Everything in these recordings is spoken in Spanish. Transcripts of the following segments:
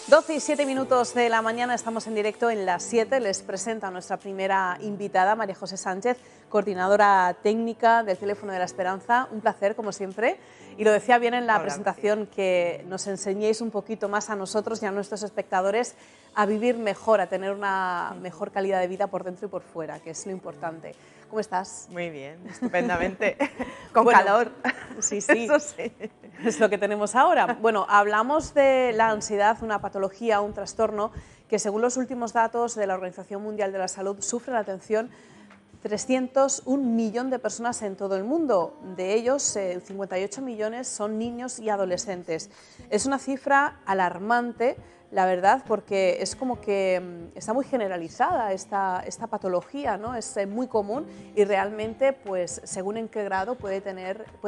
12:07 de la mañana, estamos en directo en las 7. Les presento a nuestra primera invitada, María José Sánchez, coordinadora técnica del Teléfono de la Esperanza. Un placer, como siempre. Y lo decía bien en la presentación, que nos enseñéis un poquito más a nosotros y a nuestros espectadores a vivir mejor, a tener una mejor calidad de vida por dentro y por fuera, que es lo importante. ¿Cómo estás? Muy bien, estupendamente. Con calor. Sí, sí. Eso sí. Es lo que tenemos ahora. Bueno, hablamos de la ansiedad, una patología, un trastorno que, según los últimos datos de la Organización Mundial de la Salud, sufre la atención 301 millones de personas en todo el mundo. De ellos, 58 millones son niños y adolescentes. Es una cifra alarmante, la verdad, porque es como que está muy generalizada esta patología, ¿no? Es muy común y realmente, pues, según en qué grado puede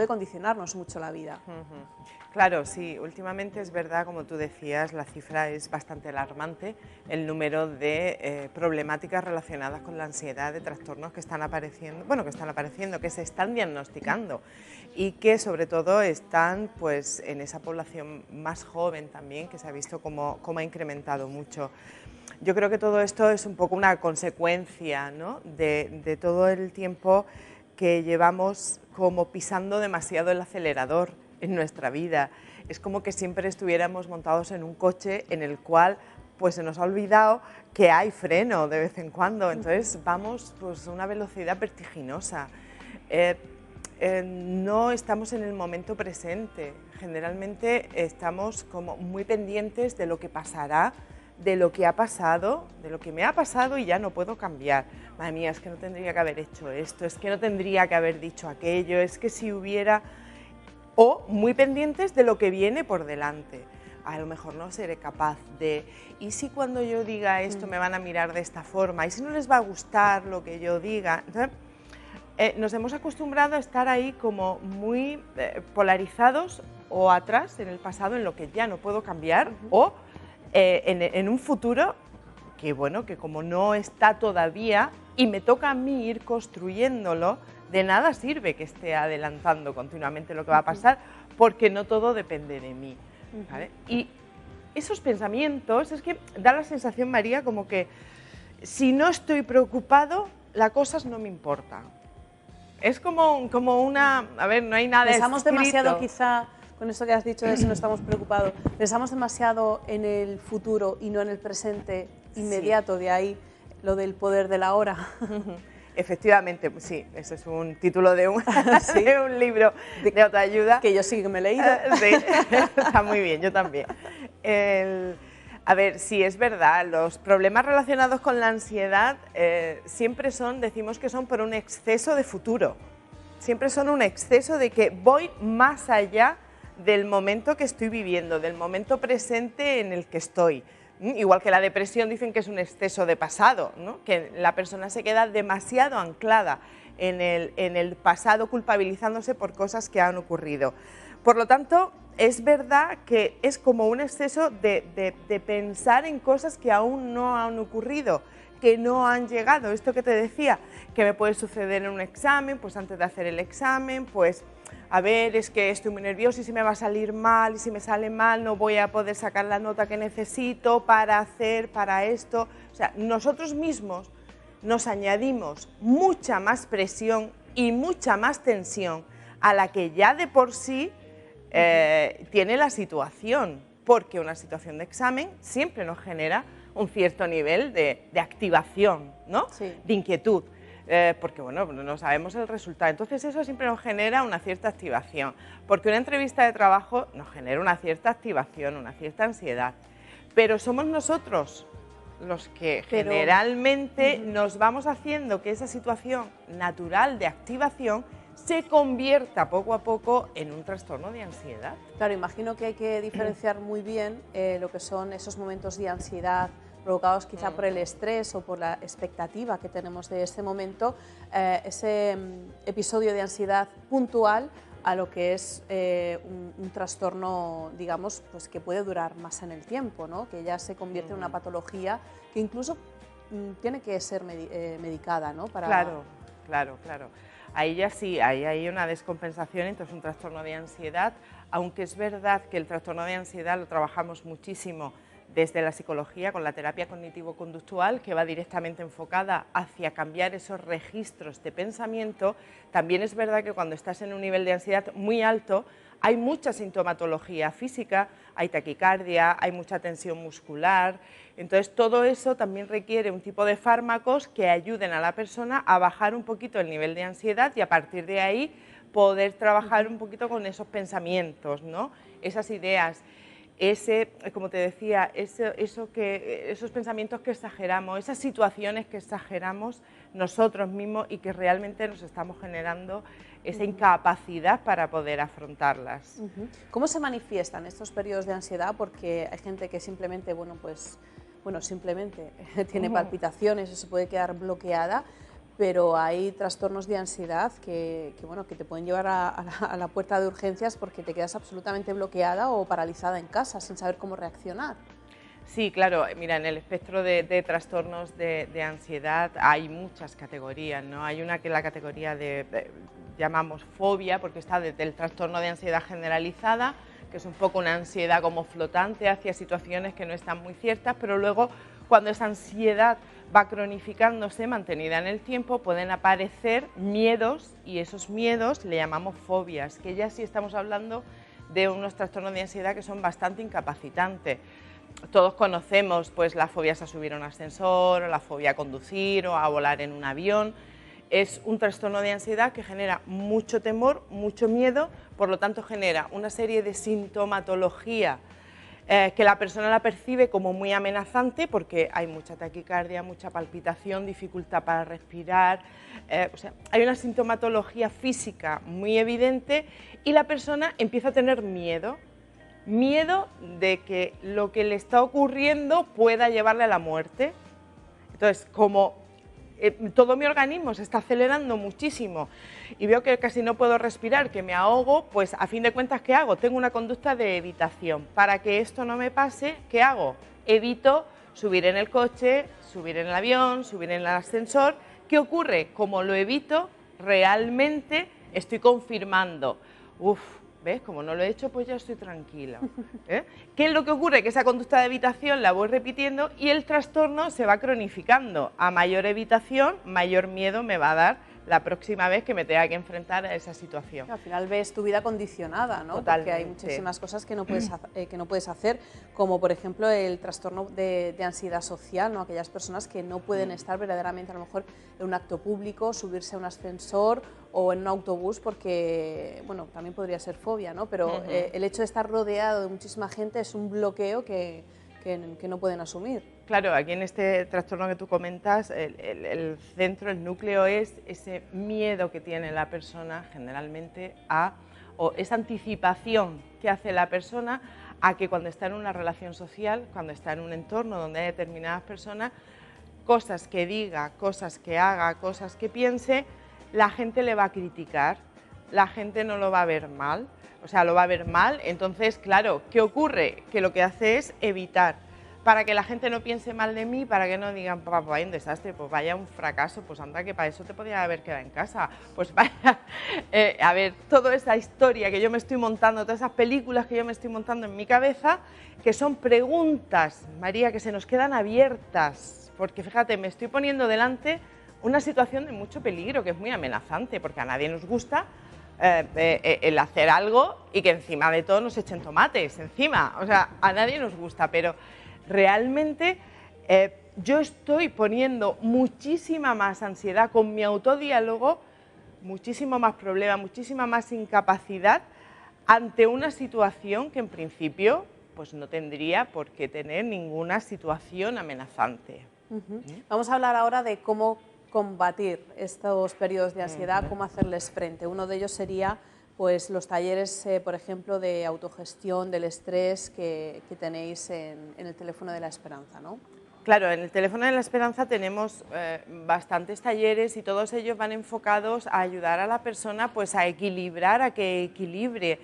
condicionarnos mucho la vida. Claro, sí, últimamente es verdad, como tú decías, la cifra es bastante alarmante, el número de problemáticas relacionadas con la ansiedad, de trastornos que están apareciendo, que se están diagnosticando y que sobre todo están, pues, en esa población más joven también, que se ha visto como ha incrementado mucho. Yo creo que todo esto es un poco una consecuencia, ¿no?, de todo el tiempo que llevamos como pisando demasiado el acelerador en nuestra vida. Es como que siempre estuviéramos montados en un coche en el cual, pues, se nos ha olvidado que hay freno de vez en cuando, entonces vamos, pues, a una velocidad vertiginosa. No estamos en el momento presente, generalmente estamos como muy pendientes de lo que pasará, de lo que ha pasado, de lo que me ha pasado y ya no puedo cambiar. Madre mía, es que no tendría que haber hecho esto, es que no tendría que haber dicho aquello, es que si hubiera... O muy pendientes de lo que viene por delante. A lo mejor no seré capaz de... ¿Y si cuando yo diga esto me van a mirar de esta forma? ¿Y si no les va a gustar lo que yo diga? Entonces, nos hemos acostumbrado a estar ahí como muy polarizados o atrás en el pasado, en lo que ya no puedo cambiar, o en un futuro que, bueno, que como no está todavía y me toca a mí ir construyéndolo, de nada sirve que esté adelantando continuamente lo que va a pasar, porque no todo depende de mí, ¿vale? Y esos pensamientos, es que da la sensación, María, como que si no estoy preocupado, las cosas no me importan. Es como una... A ver, no hay nada Pensamos escrito. Demasiado, quizá, con esto que has dicho de si no estamos preocupados, pensamos demasiado en el futuro y no en el presente inmediato, de ahí lo del poder de la hora. Efectivamente, pues sí, ese es un título de un, ¿sí?, de un libro de autoayuda. Que yo sí que me he leído. Sí, está muy bien, yo también. A ver, sí, es verdad, los problemas relacionados con la ansiedad siempre decimos que son por un exceso de futuro. Siempre son un exceso de que voy más allá del momento que estoy viviendo, del momento presente en el que estoy. Igual que la depresión, dicen que es un exceso de pasado, ¿no?, que la persona se queda demasiado anclada en el pasado, culpabilizándose por cosas que han ocurrido. Por lo tanto, es verdad que es como un exceso de pensar en cosas que aún no han ocurrido, que no han llegado. Esto que te decía, que me puede suceder en un examen, pues antes de hacer el examen, pues... A ver, es que estoy muy nerviosa y si me va a salir mal, y si me sale mal no voy a poder sacar la nota que necesito para esto. O sea, nosotros mismos nos añadimos mucha más presión y mucha más tensión a la que ya de por sí tiene la situación, porque una situación de examen siempre nos genera un cierto nivel de activación, ¿no?, sí, de inquietud. Porque, bueno, no sabemos el resultado. Entonces eso siempre nos genera una cierta activación, porque una entrevista de trabajo nos genera una cierta activación, una cierta ansiedad, pero somos nosotros los que generalmente nos vamos haciendo que esa situación natural de activación se convierta poco a poco en un trastorno de ansiedad. Claro, imagino que hay que diferenciar muy bien lo que son esos momentos de ansiedad provocados quizá por el estrés o por la expectativa que tenemos de este momento, ese episodio de ansiedad puntual, a lo que es un trastorno, digamos, pues que puede durar más en el tiempo, ¿no?, que ya se convierte en una patología que incluso tiene que ser medicada, ¿no? Claro. Ahí ya sí, ahí hay una descompensación, entonces un trastorno de ansiedad, aunque es verdad que el trastorno de ansiedad lo trabajamos muchísimo desde la psicología con la terapia cognitivo-conductual, que va directamente enfocada hacia cambiar esos registros de pensamiento. También es verdad que cuando estás en un nivel de ansiedad muy alto, hay mucha sintomatología física, hay taquicardia, hay mucha tensión muscular. Entonces, todo eso también requiere un tipo de fármacos que ayuden a la persona a bajar un poquito el nivel de ansiedad y a partir de ahí poder trabajar un poquito con esos pensamientos, ¿no? Esas ideas. Como te decía, esos pensamientos que exageramos, esas situaciones que exageramos nosotros mismos y que realmente nos estamos generando esa incapacidad para poder afrontarlas. ¿Cómo se manifiestan estos periodos de ansiedad? Porque hay gente que simplemente, simplemente tiene palpitaciones o se puede quedar bloqueada, pero hay trastornos de ansiedad que te pueden llevar a la puerta de urgencias porque te quedas absolutamente bloqueada o paralizada en casa sin saber cómo reaccionar. Sí, claro, mira, en el espectro de trastornos de ansiedad hay muchas categorías, ¿no? Hay una que es la categoría llamamos fobia, porque está desde el trastorno de ansiedad generalizada, que es un poco una ansiedad como flotante hacia situaciones que no están muy ciertas, pero luego cuando esa ansiedad va cronificándose, mantenida en el tiempo, pueden aparecer miedos y esos miedos le llamamos fobias, que ya sí estamos hablando de unos trastornos de ansiedad que son bastante incapacitantes. Todos conocemos pues las fobias a subir a un ascensor, o la fobia a conducir o a volar en un avión. Es un trastorno de ansiedad que genera mucho temor, mucho miedo, por lo tanto genera una serie de sintomatología que la persona la percibe como muy amenazante porque hay mucha taquicardia, mucha palpitación, dificultad para respirar, hay una sintomatología física muy evidente y la persona empieza a tener miedo de que lo que le está ocurriendo pueda llevarle a la muerte. Entonces, como todo mi organismo se está acelerando muchísimo y veo que casi no puedo respirar, que me ahogo, pues a fin de cuentas, ¿qué hago? Tengo una conducta de evitación. Para que esto no me pase, ¿qué hago? Evito subir en el coche, subir en el avión, subir en el ascensor. ¿Qué ocurre? Como lo evito, realmente estoy confirmando, ¿ves? Como no lo he hecho, pues ya estoy tranquila. ¿Qué es lo que ocurre? Que esa conducta de evitación la voy repitiendo y el trastorno se va cronificando. A mayor evitación, mayor miedo me va a dar la próxima vez que me tenga que enfrentar a esa situación. Al final ves tu vida condicionada, ¿no? Totalmente. Porque hay muchísimas cosas que no puedes hacer, como por ejemplo el trastorno de ansiedad social, ¿no? Aquellas personas que no pueden estar verdaderamente a lo mejor en un acto público, subirse a un ascensor o en un autobús porque, bueno, también podría ser fobia, ¿no? Pero el hecho de estar rodeado de muchísima gente es un bloqueo que no pueden asumir. Claro, aquí en este trastorno que tú comentas, el centro, el núcleo es ese miedo que tiene la persona generalmente o esa anticipación que hace la persona a que cuando está en una relación social, cuando está en un entorno donde hay determinadas personas, cosas que diga, cosas que haga, cosas que piense, la gente le va a criticar, la gente no lo va a ver mal, lo va a ver mal. Entonces, claro, ¿qué ocurre? Que lo que hace es evitar, para que la gente no piense mal de mí, para que no digan, papá, vaya un desastre, pues vaya un fracaso, pues anda que para eso te podía haber quedado en casa, pues vaya, a ver, toda esa historia que yo me estoy montando, todas esas películas que yo me estoy montando en mi cabeza, que son preguntas, María, que se nos quedan abiertas, porque fíjate, me estoy poniendo delante una situación de mucho peligro, que es muy amenazante, porque a nadie nos gusta el hacer algo y que encima de todo nos echen tomates encima, a nadie nos gusta, pero realmente yo estoy poniendo muchísima más ansiedad con mi autodiálogo, muchísimo más problema, muchísima más incapacidad ante una situación que en principio pues no tendría por qué tener ninguna situación amenazante. Vamos a hablar ahora de cómo combatir estos periodos de ansiedad, cómo hacerles frente. Uno de ellos sería pues los talleres, por ejemplo, de autogestión del estrés que tenéis en el Teléfono de la Esperanza, ¿no? Claro, en el Teléfono de la Esperanza tenemos bastantes talleres y todos ellos van enfocados a ayudar a la persona pues, a equilibrar, a que equilibre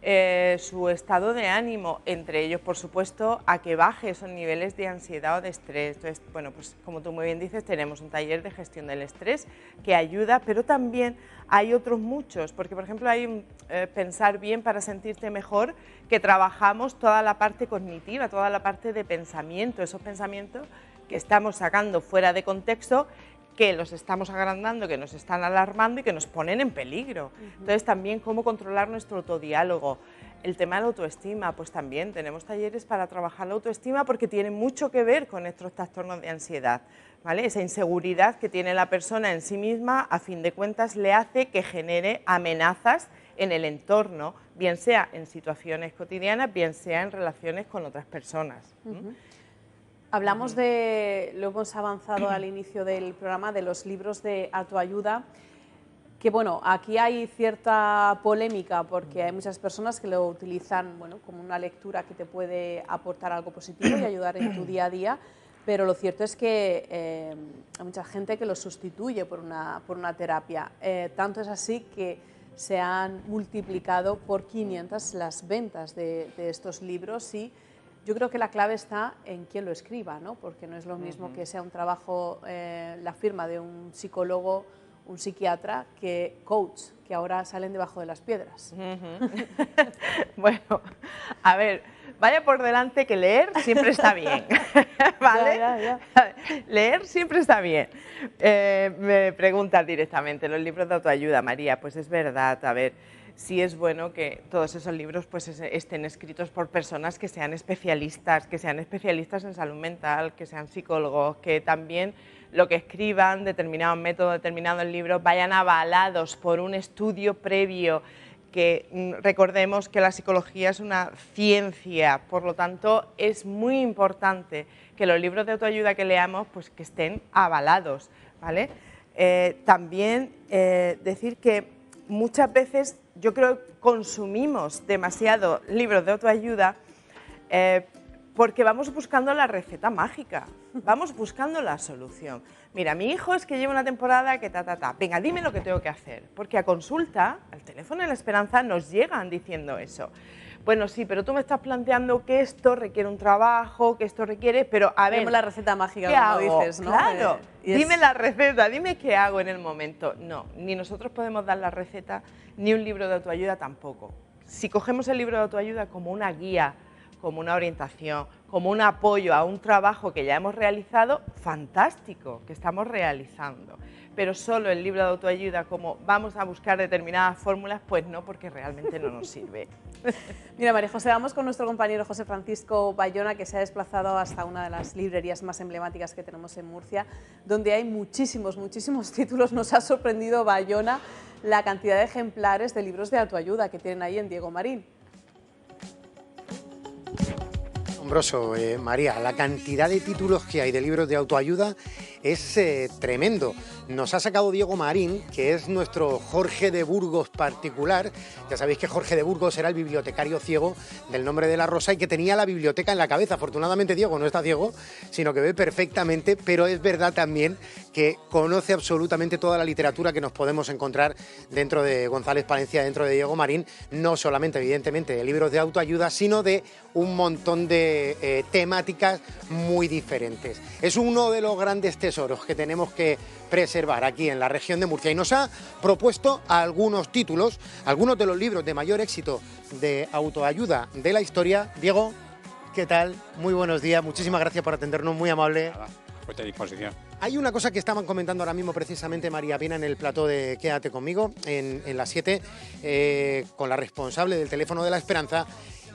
su estado de ánimo, entre ellos, por supuesto, a que baje esos niveles de ansiedad o de estrés. Entonces, bueno, pues como tú muy bien dices, tenemos un taller de gestión del estrés que ayuda, pero también hay otros muchos, porque, por ejemplo, hay pensar bien para sentirte mejor, que trabajamos toda la parte cognitiva, toda la parte de pensamiento, esos pensamientos que estamos sacando fuera de contexto, que los estamos agrandando, que nos están alarmando y que nos ponen en peligro. Entonces también cómo controlar nuestro autodiálogo. El tema de la autoestima, pues también tenemos talleres para trabajar la autoestima porque tiene mucho que ver con estos trastornos de ansiedad, ¿vale? Esa inseguridad que tiene la persona en sí misma, a fin de cuentas, le hace que genere amenazas en el entorno, bien sea en situaciones cotidianas, bien sea en relaciones con otras personas. Hablamos de, lo hemos avanzado al inicio del programa, de los libros de autoayuda, que bueno, aquí hay cierta polémica porque hay muchas personas que lo utilizan, bueno, como una lectura que te puede aportar algo positivo y ayudar en tu día a día, pero lo cierto es que hay mucha gente que lo sustituye por una terapia. Tanto es así que se han multiplicado por 500 las ventas de estos libros y yo creo que la clave está en quién lo escriba, ¿no? Porque no es lo mismo que sea un trabajo, la firma de un psicólogo, un psiquiatra, que coach, que ahora salen debajo de las piedras. Bueno, a ver, vaya por delante que leer siempre está bien, ¿vale? Ya. Leer siempre está bien. Me preguntas directamente, los libros de autoayuda, María, pues es verdad, a ver, sí es bueno que todos esos libros pues estén escritos por personas que sean especialistas en salud mental, que sean psicólogos, que también lo que escriban, determinados métodos, determinados libros, vayan avalados por un estudio previo, que recordemos que la psicología es una ciencia, por lo tanto es muy importante que los libros de autoayuda que leamos pues que estén avalados, ¿vale? También decir que muchas veces yo creo que consumimos demasiado libros de autoayuda porque vamos buscando la receta mágica, vamos buscando la solución. Mira, mi hijo es que lleva una temporada que venga, dime lo que tengo que hacer, porque a consulta, al teléfono de la Esperanza nos llegan diciendo eso. Bueno, sí, pero tú me estás planteando que esto requiere un trabajo, que esto requiere, pero a ver... Tenemos la receta mágica, ¿qué como hago? dices, ¿no? Claro, dime la receta, dime qué hago en el momento. No, ni nosotros podemos dar la receta, ni un libro de autoayuda tampoco. Si cogemos el libro de autoayuda como una guía, como una orientación, como un apoyo a un trabajo que ya hemos realizado, fantástico, que estamos realizando. Pero solo el libro de autoayuda como vamos a buscar determinadas fórmulas, pues no, porque realmente no nos sirve. Mira, María José, vamos con nuestro compañero José Francisco Bayona, que se ha desplazado hasta una de las librerías más emblemáticas que tenemos en Murcia, donde hay muchísimos títulos. Nos ha sorprendido Bayona la cantidad de ejemplares de libros de autoayuda que tienen ahí en Diego Marín. Asombroso, María, la cantidad de títulos que hay de libros de autoayuda es tremendo. Nos ha sacado Diego Marín, que es nuestro Jorge de Burgos particular. Ya sabéis que Jorge de Burgos era el bibliotecario ciego del Nombre de la Rosa y que tenía la biblioteca en la cabeza. Afortunadamente Diego no está ciego, sino que ve perfectamente, pero es verdad también que conoce absolutamente toda la literatura que nos podemos encontrar dentro de González Palencia, dentro de Diego Marín, no solamente evidentemente de libros de autoayuda, sino de un montón de temáticas muy diferentes. Es uno de los grandes tesoros que tenemos que preservar aquí en la región de Murcia y nos ha propuesto algunos títulos, algunos de los libros de mayor éxito de autoayuda de la historia. Diego, ¿qué tal? Muy buenos días, muchísimas gracias por atendernos, muy amable. Nada, puesta a disposición. Hay una cosa que estaban comentando ahora mismo precisamente María Pina en el plató de Quédate conmigo, en las 7, con la responsable del teléfono de la Esperanza,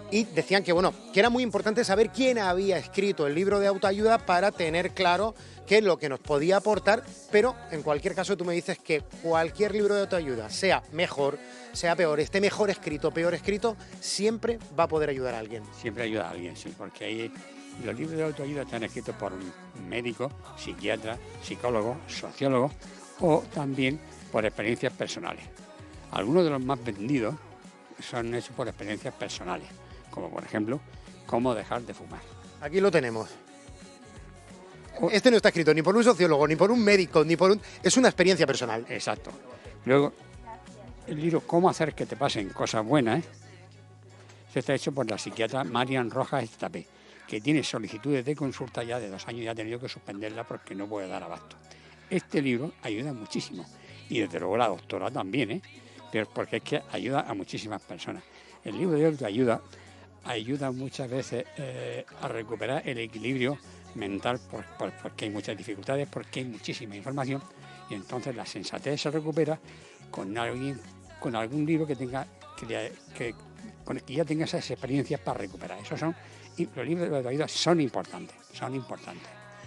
y decían que, bueno, que era muy importante saber quién había escrito el libro de autoayuda para tener claro qué es lo que nos podía aportar, pero en cualquier caso tú me dices que cualquier libro de autoayuda, sea mejor, sea peor, esté mejor escrito, peor escrito, siempre va a poder ayudar a alguien. Siempre ayuda a alguien, sí, porque ahí los libros de autoayuda están escritos por médicos, psiquiatras, psicólogos, sociólogos o también por experiencias personales. Algunos de los más vendidos son hechos por experiencias personales, como por ejemplo, cómo dejar de fumar. Aquí lo tenemos. Este no está escrito ni por un sociólogo, ni por un médico, ni por un... Es una experiencia personal. Exacto. Luego, el libro Cómo hacer que te pasen cosas buenas, Esto está hecho por la psiquiatra Marian Rojas Estapé, que tiene solicitudes de consulta ya de 2 años y ha tenido que suspenderla porque no puede dar abasto. Este libro ayuda muchísimo y desde luego la doctora también, pero porque es que ayuda a muchísimas personas. El libro de autoayuda ayuda muchas veces a recuperar el equilibrio mental porque hay muchas dificultades, porque hay muchísima información y entonces la sensatez se recupera con algún libro que ya tenga esas experiencias para recuperar. Y los libros de autoayuda son importantes.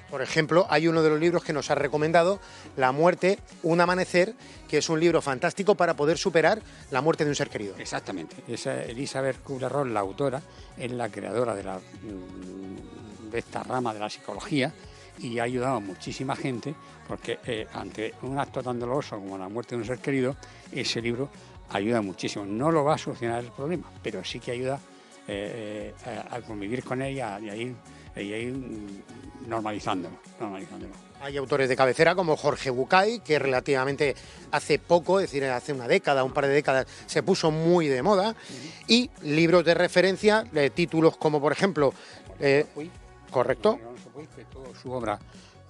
Por ejemplo, hay uno de los libros que nos ha recomendado, La muerte, un amanecer, que es un libro fantástico para poder superar la muerte de un ser querido. Exactamente. Esa Elizabeth Kubler-Ross, la autora, es la creadora de esta rama de la psicología y ha ayudado a muchísima gente porque ante un acto tan doloroso como la muerte de un ser querido, ese libro ayuda muchísimo. No lo va a solucionar el problema, pero sí que ayuda a convivir con ella y a ir normalizándolo. Hay autores de cabecera como Jorge Bucay, que relativamente hace poco, es decir, hace una década, un par de décadas, se puso muy de moda, y libros de referencia, títulos como por ejemplo... ¿correcto?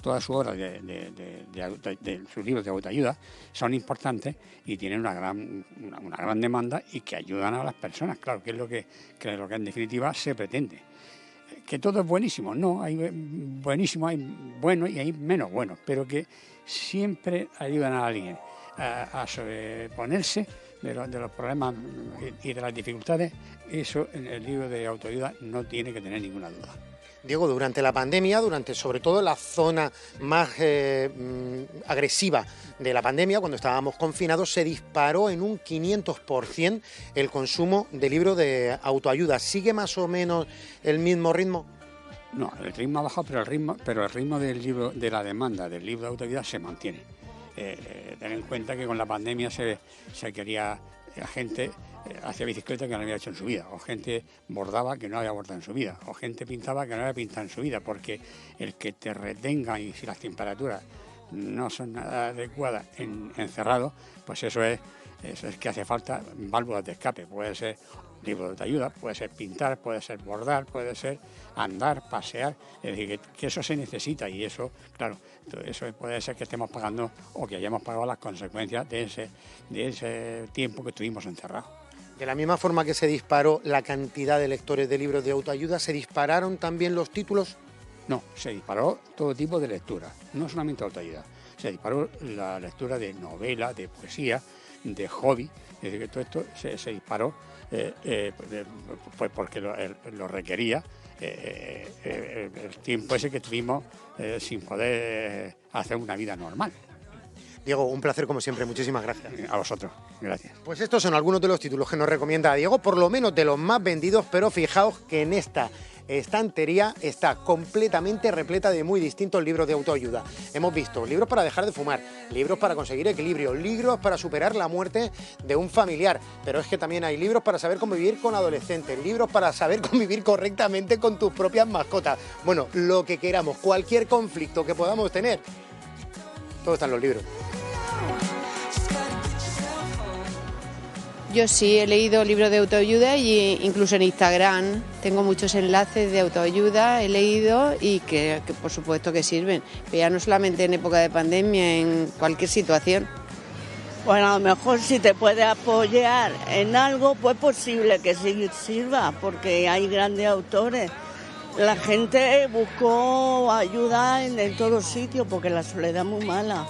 Toda su obra de sus libros de autoayuda son importantes y tienen una gran demanda y que ayudan a las personas, claro, que es lo que en definitiva se pretende. Que todo es buenísimo, no, hay buenísimo, hay bueno y hay menos bueno, pero que siempre ayudan a alguien a sobreponerse de los problemas y de las dificultades. Eso en el libro de autoayuda no tiene que tener ninguna duda. Diego, durante la pandemia, durante sobre todo la zona más agresiva de la pandemia, cuando estábamos confinados, se disparó en un 500% el consumo de libros de autoayuda. ¿Sigue más o menos el mismo ritmo? No, el ritmo ha bajado, pero el ritmo del libro, de la demanda del libro de autoayuda se mantiene. Ten en cuenta que con la pandemia se quería, la gente hacía bicicleta que no había hecho en su vida, o gente bordaba que no había bordado en su vida, o gente pintaba que no había pintado en su vida, porque el que te retenga y si las temperaturas no son nada adecuadas encerrado, pues eso es que hace falta válvulas de escape. Puede ser libro de ayuda, puede ser pintar, puede ser bordar, puede ser andar, pasear, es decir, que eso se necesita y eso, claro, eso puede ser que estemos pagando o que hayamos pagado las consecuencias de ese tiempo que estuvimos encerrados. De la misma forma que se disparó la cantidad de lectores de libros de autoayuda, ¿se dispararon también los títulos? No, se disparó todo tipo de lectura, no solamente autoayuda. Se disparó la lectura de novela, de poesía, de hobby, es decir, que todo esto se disparó pues porque lo requería el tiempo ese que tuvimos sin poder hacer una vida normal. Diego, un placer como siempre, muchísimas gracias. A vosotros, gracias. Pues estos son algunos de los títulos que nos recomienda Diego, por lo menos de los más vendidos, pero fijaos que en esta estantería está completamente repleta de muy distintos libros de autoayuda. Hemos visto libros para dejar de fumar, libros para conseguir equilibrio, libros para superar la muerte de un familiar, pero es que también hay libros para saber convivir con adolescentes, libros para saber convivir correctamente con tus propias mascotas. Bueno, lo que queramos, cualquier conflicto que podamos tener, todo está en los libros. Yo sí he leído libros de autoayuda y incluso en Instagram tengo muchos enlaces de autoayuda, he leído y que por supuesto que sirven, pero ya no solamente en época de pandemia, en cualquier situación. Bueno, a lo mejor si te puede apoyar en algo, pues posible que sí sirva, porque hay grandes autores. La gente buscó ayuda en todos sitios porque la soledad es muy mala.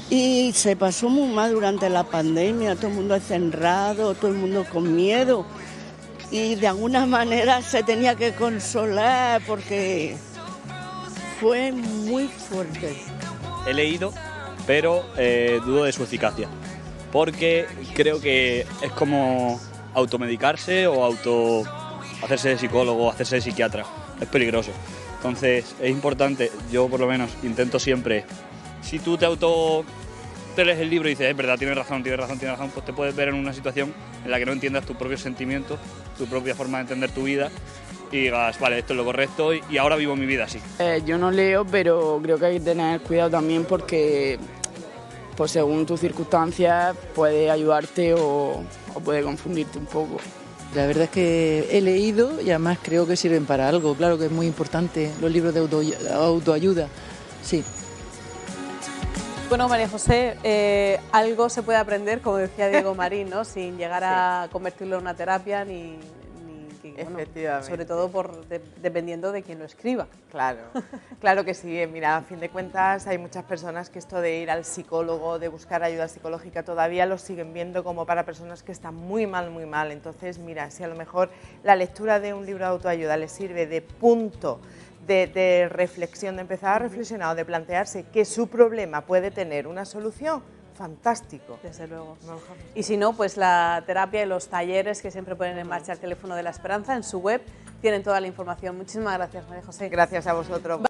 Y se pasó muy mal durante la pandemia, todo el mundo encerrado, todo el mundo con miedo. Y de alguna manera se tenía que consolar porque fue muy fuerte. He leído, pero dudo de su eficacia, porque creo que es como automedicarse o hacerse de psicólogo, hacerse de psiquiatra. Es peligroso. Entonces es importante, yo por lo menos intento siempre... Si tú te lees el libro y dices, es verdad, tienes razón, pues te puedes ver en una situación en la que no entiendas tus propios sentimientos, tu propia forma de entender tu vida y digas, vale, esto es lo correcto y ahora vivo mi vida así. Yo no leo, pero creo que hay que tener cuidado también porque pues según tus circunstancias puede ayudarte o puede confundirte un poco. La verdad es que he leído y además creo que sirven para algo. Claro que es muy importante los libros de autoayuda, sí. Bueno, María José, algo se puede aprender, como decía Diego Marín, ¿no? Sin llegar a convertirlo en una terapia ni bueno, sobre todo dependiendo de quién lo escriba. Claro, claro que sí. Mira, a fin de cuentas hay muchas personas que esto de ir al psicólogo, de buscar ayuda psicológica, todavía lo siguen viendo como para personas que están muy mal, muy mal. Entonces, mira, si a lo mejor la lectura de un libro de autoayuda les sirve de punto de reflexión, de empezar a reflexionar o de plantearse que su problema puede tener una solución, fantástico. Desde luego. Y si no, pues la terapia y los talleres que siempre ponen en marcha el Teléfono de la Esperanza en su web tienen toda la información. Muchísimas gracias, María José. Gracias a vosotros.